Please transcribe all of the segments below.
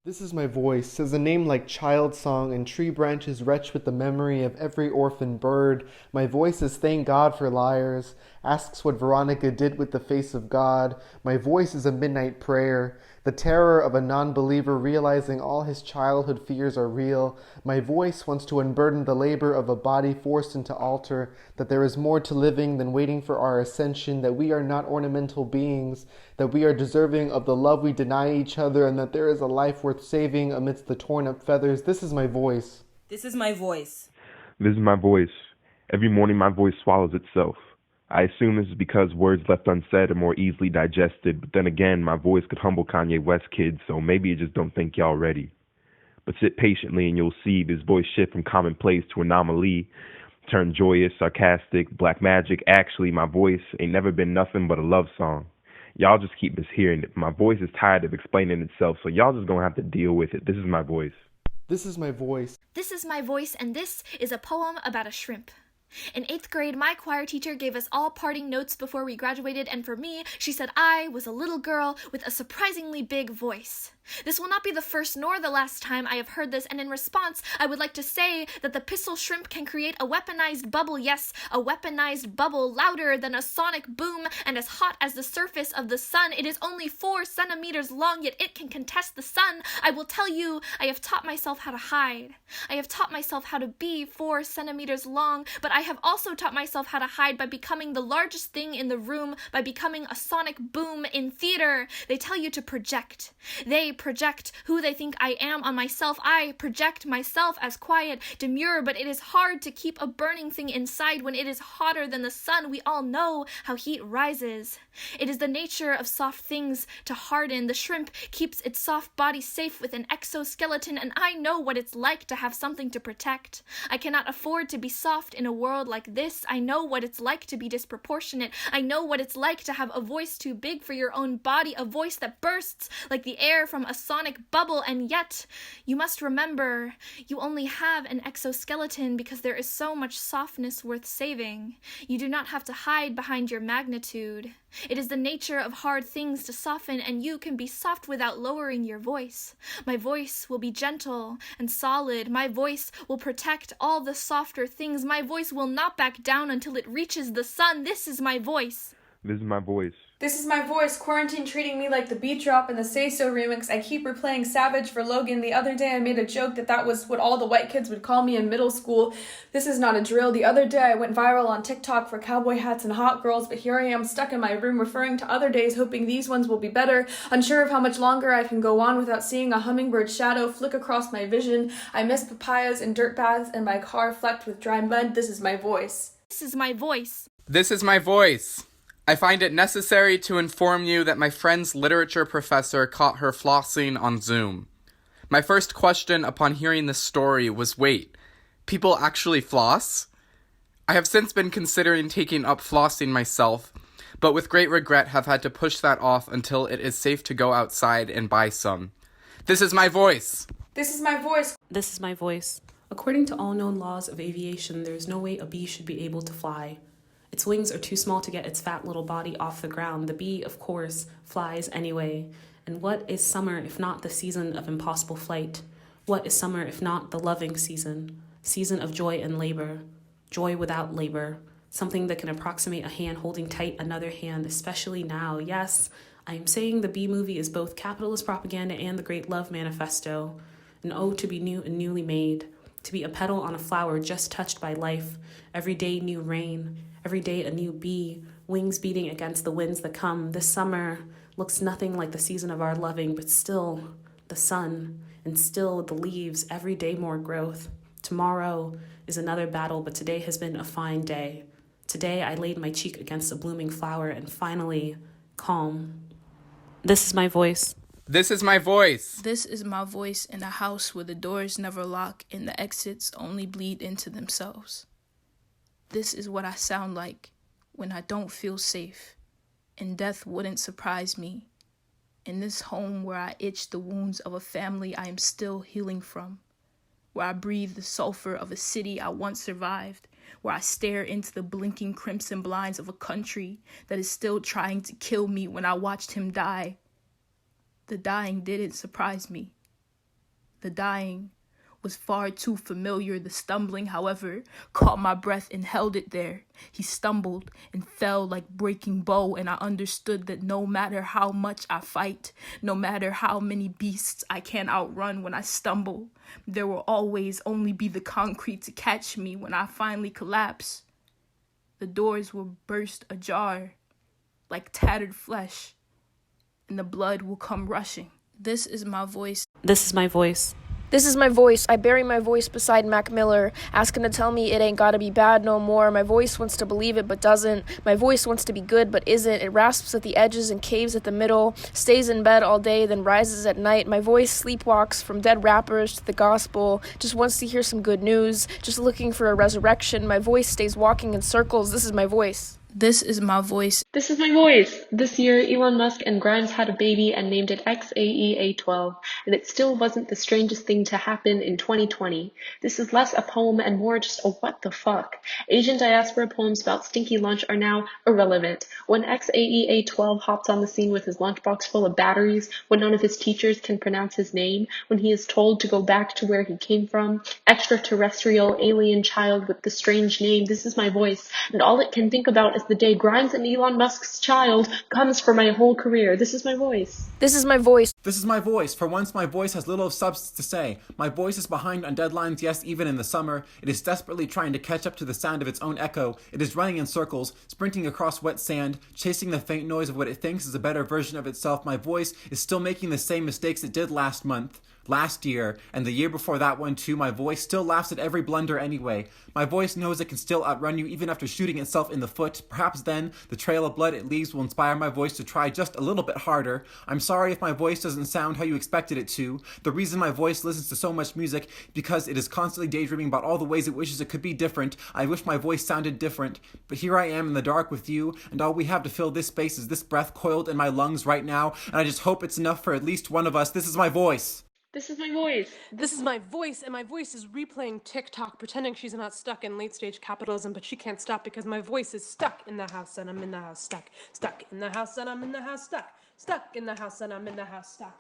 This is my voice, says a name like child song and tree branches retched with the memory of every orphan bird. My voice is thank God for liars, asks what Veronica did with the face of God. My voice is a midnight prayer, the terror of a non-believer realizing all his childhood fears are real. My voice wants to unburden the labor of a body forced into altar, that there is more to living than waiting for our ascension, that we are not ornamental beings, that we are deserving of the love we deny each other, and that there is a life worth saving amidst the torn up feathers. This is my voice. This is my voice. This is my voice. Every morning my voice swallows itself. I assume this is because words left unsaid are more easily digested, but then again, my voice could humble Kanye West kids, so maybe you just don't think y'all ready. But sit patiently and you'll see this voice shift from commonplace to anomaly, turn joyous, sarcastic, black magic. Actually, my voice ain't never been nothing but a love song. Y'all just keep mishearing it. My voice is tired of explaining itself, so y'all just gonna have to deal with it. This is my voice. This is my voice. This is my voice, and this is a poem about a shrimp. In 8th grade, my choir teacher gave us all parting notes before we graduated, and for me, she said I was a little girl with a surprisingly big voice. This will not be the first nor the last time I have heard this, and in response, I would like to say that the pistol shrimp can create a weaponized bubble, yes, a weaponized bubble louder than a sonic boom and as hot as the surface of the sun. It is only 4 centimeters long, yet it can contest the sun. I will tell you, I have taught myself how to hide. I have taught myself how to be 4 centimeters long, but I have also taught myself how to hide by becoming the largest thing in the room, by becoming a sonic boom in theater. They tell you to project. They project who they think I am on myself. I project myself as quiet, demure, but it is hard to keep a burning thing inside when it is hotter than the sun. We all know how heat rises. It is the nature of soft things to harden. The shrimp keeps its soft body safe with an exoskeleton, and I know what it's like to have something to protect. I cannot afford to be soft in a world like this. I know what it's like to be disproportionate. I know what it's like to have a voice too big for your own body, a voice that bursts like the air from a sonic bubble, and yet you must remember you only have an exoskeleton because there is so much softness worth saving. You do not have to hide behind your magnitude. It is the nature of hard things to soften, and you can be soft without lowering your voice. My voice will be gentle and solid. My voice will protect all the softer things. My voice will not back down until it reaches the sun. This is my voice. This is my voice. This is my voice. Quarantine treating me like the beat drop in the Say So remix. I keep replaying Savage for Logan. The other day I made a joke that was what all the white kids would call me in middle school. This is not a drill. The other day I went viral on TikTok for cowboy hats and hot girls, but here I am stuck in my room referring to other days, hoping these ones will be better. Unsure of how much longer I can go on without seeing a hummingbird shadow flick across my vision. I miss papayas and dirt baths and my car flecked with dry mud. This is my voice. This is my voice. This is my voice. I find it necessary to inform you that my friend's literature professor caught her flossing on Zoom. My first question upon hearing this story was, wait, people actually floss? I have since been considering taking up flossing myself, but with great regret have had to push that off until it is safe to go outside and buy some. This is my voice. This is my voice. This is my voice. According to all known laws of aviation, there is no way a bee should be able to fly. Its wings are too small to get its fat little body off the ground. The bee, of course, flies anyway. And what is summer if not the season of impossible flight? What is summer if not the loving season? Season of joy and labor. Joy without labor. Something that can approximate a hand holding tight another hand, especially now. Yes, I am saying the Bee Movie is both capitalist propaganda and the Great Love Manifesto. An ode to be new and newly made. To be a petal on a flower just touched by life. Every day new rain. Every day a new bee, wings beating against the winds that come. This summer looks nothing like the season of our loving, but still the sun, and still the leaves, every day more growth. Tomorrow is another battle, but today has been a fine day. Today I laid my cheek against a blooming flower, and finally, calm. This is my voice. This is my voice. This is my voice in a house where the doors never lock and the exits only bleed into themselves. This is what I sound like when I don't feel safe, and death wouldn't surprise me. In this home where I itch the wounds of a family I am still healing from, where I breathe the sulfur of a city I once survived, where I stare into the blinking crimson blinds of a country that is still trying to kill me when I watched him die. The dying didn't surprise me. The dying was far too familiar. The stumbling, however, caught my breath and held it there. He stumbled and fell like breaking bow, and I understood that no matter how much I fight, no matter how many beasts I can outrun when I stumble, there will always only be the concrete to catch me when I finally collapse. The doors will burst ajar like tattered flesh, and the blood will come rushing. This is my voice. This is my voice. This is my voice. I bury my voice beside Mac Miller, asking to tell me it ain't gotta be bad no more. My voice wants to believe it but doesn't. My voice wants to be good but isn't. It rasps at the edges and caves at the middle, stays in bed all day then rises at night. My voice sleepwalks from dead rappers to the gospel, just wants to hear some good news, just looking for a resurrection. My voice stays walking in circles. This is my voice. This is my voice. This is my voice. This year, Elon Musk and Grimes had a baby and named it XAEA12, and it still wasn't the strangest thing to happen in 2020. This is less a poem and more just a what the fuck. Asian diaspora poems about stinky lunch are now irrelevant. When XAEA12 hops on the scene with his lunchbox full of batteries, when none of his teachers can pronounce his name, when he is told to go back to where he came from, extraterrestrial alien child with the strange name, this is my voice, and all it can think about is the day Grimes and Elon Musk's child comes for my whole career. This is my voice. This is my voice. This is my voice. For once, my voice has little of substance to say. My voice is behind on deadlines, yes, even in the summer. It is desperately trying to catch up to the sound of its own echo. It is running in circles, sprinting across wet sand, chasing the faint noise of what it thinks is a better version of itself. My voice is still making the same mistakes it did last month, last year, and the year before that one too. My voice still laughs at every blunder anyway. My voice knows it can still outrun you even after shooting itself in the foot. Perhaps then, the trail of blood it leaves will inspire my voice to try just a little bit harder. I'm sorry if my voice doesn't sound how you expected it to. The reason my voice listens to so much music is because it is constantly daydreaming about all the ways it wishes it could be different. I wish my voice sounded different, but here I am in the dark with you, and all we have to fill this space is this breath coiled in my lungs right now, and I just hope it's enough for at least one of us. This is my voice. This is my voice. This is my voice, and my voice is replaying TikTok, pretending she's not stuck in late-stage capitalism, but she can't stop because my voice is stuck in the house, and I'm in the house, stuck. Stuck in the house, and I'm in the house, stuck. Stuck in the house, and I'm in the house, stuck.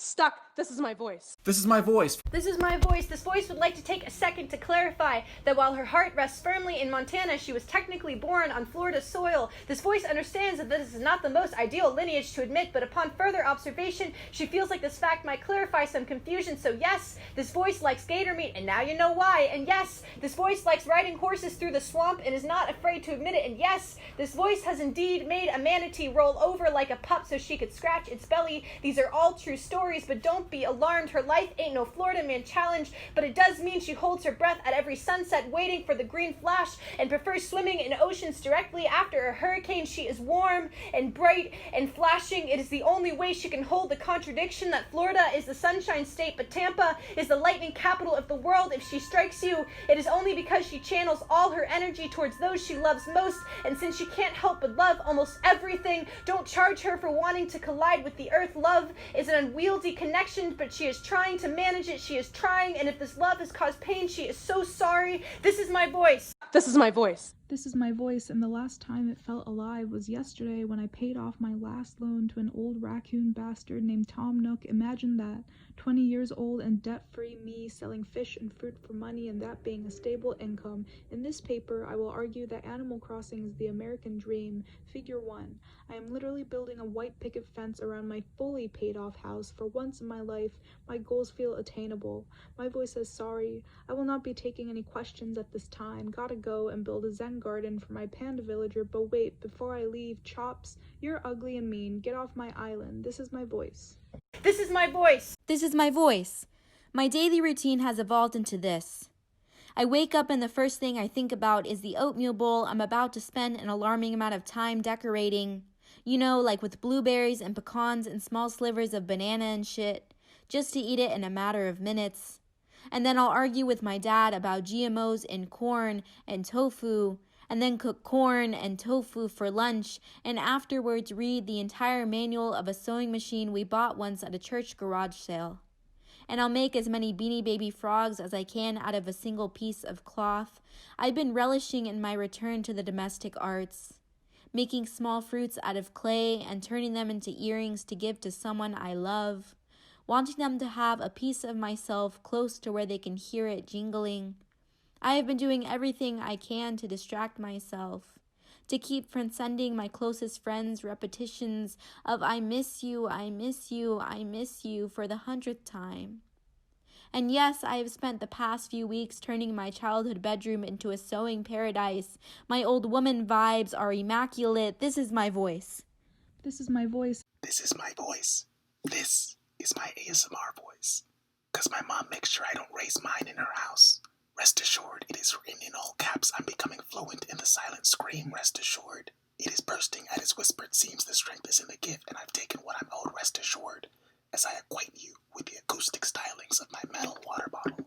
Stuck. This is my voice. This is my voice. This is my voice. This voice would like to take a second to clarify that while her heart rests firmly in Montana, she was technically born on Florida soil. This voice understands that this is not the most ideal lineage to admit, but upon further observation, she feels like this fact might clarify some confusion. So yes, this voice likes gator meat, and now you know why. And yes, this voice likes riding horses through the swamp and is not afraid to admit it. And yes, this voice has indeed made a manatee roll over like a pup so she could scratch its belly. These are all true stories, but don't be alarmed. Her life ain't no Florida man challenge, but it does mean she holds her breath at every sunset waiting for the green flash and prefers swimming in oceans directly after a hurricane. She is warm and bright and flashing. It is the only way she can hold the contradiction that Florida is the sunshine state, but Tampa is the lightning capital of the world. If she strikes you, it is only because she channels all her energy towards those she loves most, and since she can't help but love almost everything, don't charge her for wanting to collide with the earth. Love is an unwieldy connection, but she is trying to manage it. She is trying, and if this love has caused pain, she is so sorry. This is my voice. This is my voice. This is my voice, and the last time it felt alive was yesterday when I paid off my last loan to an old raccoon bastard named Tom Nook. Imagine that. 20 years old and debt-free me selling fish and fruit for money, and that being a stable income. In this paper, I will argue that Animal Crossing is the American dream. Figure 1. I am literally building a white picket fence around my fully paid-off house. For once in my life, my goals feel attainable. My voice says sorry. I will not be taking any questions at this time. Gotta go and build a Zen garden for my panda villager, but wait, before I leave, Chops, you're ugly and mean. Get off my island. This is my voice. This is my voice. This is my voice. My daily routine has evolved into this. I wake up and the first thing I think about is the oatmeal bowl I'm about to spend an alarming amount of time decorating. You know, like with blueberries and pecans and small slivers of banana and shit, just to eat it in a matter of minutes. And then I'll argue with my dad about GMOs in corn and tofu, and then cook corn and tofu for lunch, and afterwards read the entire manual of a sewing machine we bought once at a church garage sale. And I'll make as many Beanie Baby frogs as I can out of a single piece of cloth. I've been relishing in my return to the domestic arts, making small fruits out of clay and turning them into earrings to give to someone I love. wanting them to have a piece of myself close to where they can hear it jingling. I have been doing everything I can to distract myself, to keep from sending my closest friends repetitions of I miss you, I miss you, I miss you for the 100th time. And yes, I have spent the past few weeks turning my childhood bedroom into a sewing paradise. My old woman vibes are immaculate. This is my voice. This is my voice. This is my voice. This is my ASMR voice. 'Cause my mom makes sure I don't raise mine in her house. Rest assured, it is written in all caps. I'm becoming fluent in the silent scream. Rest assured, it is bursting at its whispered seams. The strength is in the gift, and I've taken what I'm owed. Rest assured, as I acquaint you with the acoustic stylings of my metal water bottle.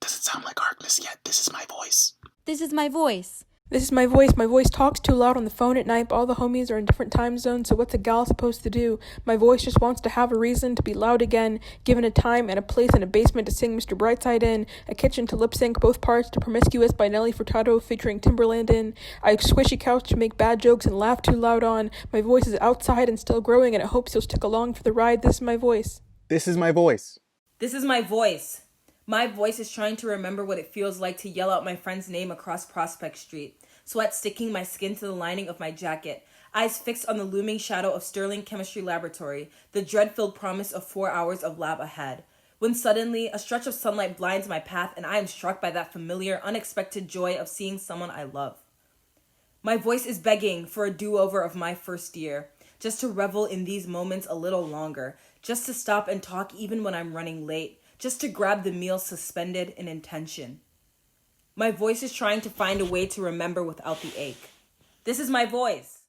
Does it sound like Harkness yet? This is my voice. This is my voice. This is my voice. My voice talks too loud on the phone at night, but all the homies are in different time zones, so what's a gal supposed to do? My voice just wants to have a reason to be loud again, given a time and a place and a basement to sing Mr. Brightside in, a kitchen to lip-sync both parts to Promiscuous by Nelly Furtado featuring Timberland in, a squishy couch to make bad jokes and laugh too loud on. My voice is outside and still growing, and it hopes you'll stick along for the ride. This is my voice. This is my voice. This is my voice. My voice is trying to remember what it feels like to yell out my friend's name across Prospect Street. Sweat sticking my skin to the lining of my jacket. Eyes fixed on the looming shadow of Sterling Chemistry Laboratory. The dread-filled promise of 4 hours of lab ahead. When suddenly, a stretch of sunlight blinds my path and I am struck by that familiar, unexpected joy of seeing someone I love. My voice is begging for a do-over of my first year. Just to revel in these moments a little longer. Just to stop and talk even when I'm running late. Just to grab the meal suspended in intention. My voice is trying to find a way to remember without the ache. This is my voice.